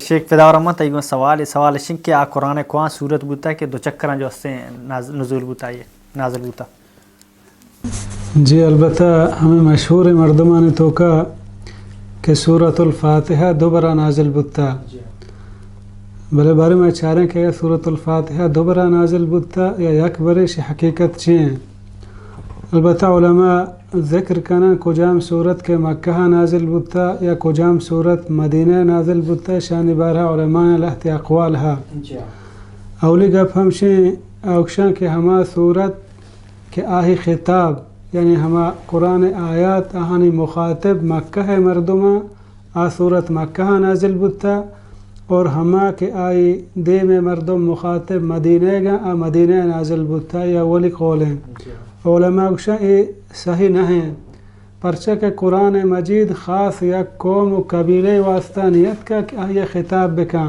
شیخ پیداور Ahmad ego سوال شنگ کہ آ قرآن کوان صورت بوتا ہے کہ دو چکران جو سے نزول بوتا ہے نازل بوتا. جی البتہ ہمیں مشہور مردمان تو کا کہ سورۃ الفاتحہ دوبارہ نازل بوتا بلے بارے میں چاریں کہ سورۃ الفاتحہ دوبارہ نازل بوتا یا یک برش حقیقت چین. البتہ علماء ذکر کنا کجام صورت کے مکہ نازل بوتا یا کجام صورت مدینہ نازل بوتا شان بارہ علماء لہت اقوال ہا. اولی گپ ہمشیں اوکشاں کہ ہما صورت کہ آہی خطاب یعنی ہما قرآن آیات آہانی مخاطب مکہ مردمہ آ صورت مکہ نازل بوتا اور ہما کہ آئی دے میں مردم مخاطب مدینہ گا آ مدینہ نازل بوتا یا ولی قولیں. علماء اکشاں یہ صحیح نہیں پرچہ کہ قرآن مجید خاص یک قوم و قبیلے واسطہ نیت کا کہ یہ خطاب بکا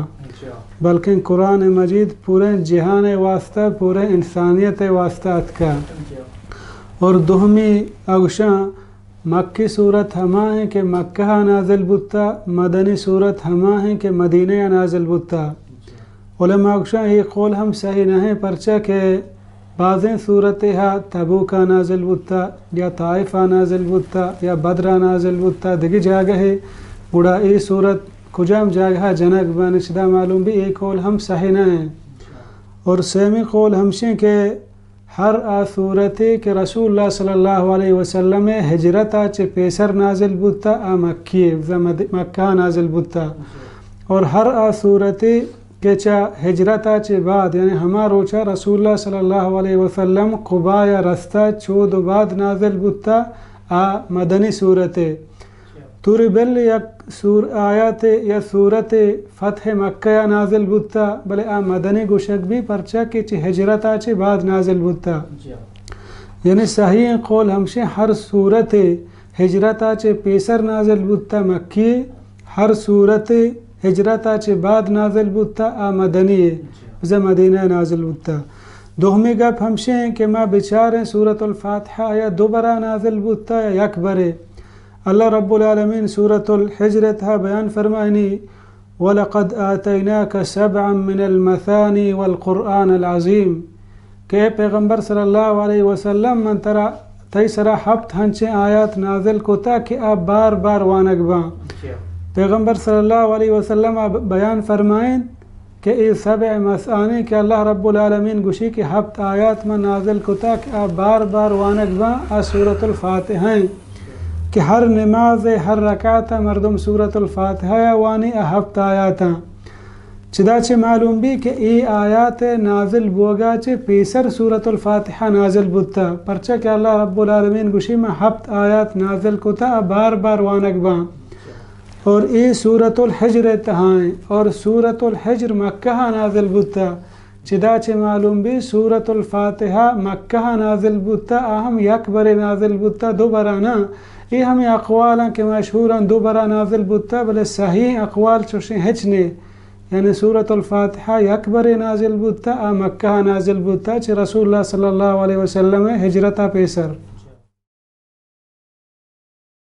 بلکہ قرآن مجید پورے جہان واسطہ پورے انسانیت واسطہ کا. اور دوہمی اگشاں مکی صورت ہما ہیں کہ مکہ نازل بوتا مدنی صورت ہما ہیں کہ مدینہ نازل بوتا. علماء اگشاں یہ قول ہم صحیح نہیں پرچہ کہ بعضیں صورتہا تبوکا نازل بوتا یا طائفہ نازل بوتا یا بدرہ نازل بوتا دگی جاگہ ہے بڑا ای صورت کجام جاگہ جنگ بانشدہ معلوم بھی ایک قول ہم صحیح نہیں. اور سیمی قول ہمشیں کہ ہر آ صورتی کہ رسول اللہ صلی اللہ علیہ وسلم ہجرت آچ پیسر نازل بوتا آ مکی مکہ نازل بوتا اور ہر آ صورتی کہ چا ہجرت آچ بعد یعنی ہما روچا رسول اللہ صلی اللہ علیہ وسلم قبا یا رستہ چود و بعد نازل بوتا آ مدنی صورتی. توری بل یک آیات یا صورت فتح مکہ نازل بوتا بلے آ مدنی گوشک بھی پرچہ کی چی ہجرت آچے بعد نازل بوتا. یعنی صحیح قول ہمشہ ہر صورت ہجرت آچے پیسر نازل بوتا مکی ہر صورت ہجرت آچے بعد نازل بوتا آ مدنی ہے مدینہ نازل بوتا. دوہمی گپ ہمشہ ہیں کہ ما بچاریں سورۃ الفاتحہ یا دوبارہ نازل بوتا یا یک برے. اللہ رب العالمین سورۃ الحجر تھا بیان فرمائنی وَلَقَدْ آتَيْنَاكَ سَبْعًا مِّنَ الْمَثَانِي وَالْقُرْآنَ الْعَظِيمِ کہ پیغمبر صلی اللہ علیہ وسلم من ترا تیسرا ہفت ہنچے آیات نازل کو تا کہ آپ بار بار وانک باں. پیغمبر صلی اللہ علیہ وسلم بیان فرمائیں کہ ای سبع مثانی کہ اللہ رب العالمین گوشی کہ ہفت آیات میں نازل کو تا کہ آپ بار بار وانک باں آ سورۃ الفاتحہ ہیں کہ ہر نماز ہر رکعت مردم سورۃ الفاتحہ وانی ہفت آیاتا. چدا چھ معلوم بھی کہ ای آیات نازل بوگا چھ پیسر سورۃ الفاتحہ نازل بوتا پرچہ کہ اللہ رب العالمین گوشی میں ہفت آیات نازل کو تا بار بار وانک باں. اور ای سورۃ الحجر تہائیں اور سورۃ الحجر مکہ نازل بوتا چدا چھ معلوم بھی سورۃ الفاتحہ مکہ نازل بوتا اہم یک برے نازل بوتا دو برا نا. یہ ہمیں اقوال ہیں کہ مشہوراً دوبارہ نازل بوتا بلے صحیح اقوال چوشیں ہچنے یعنی سورۃ الفاتحہ یک برے نازل بوتا مکہ نازل بوتا چھ رسول اللہ صلی اللہ علیہ وسلم ہجرت پیسر.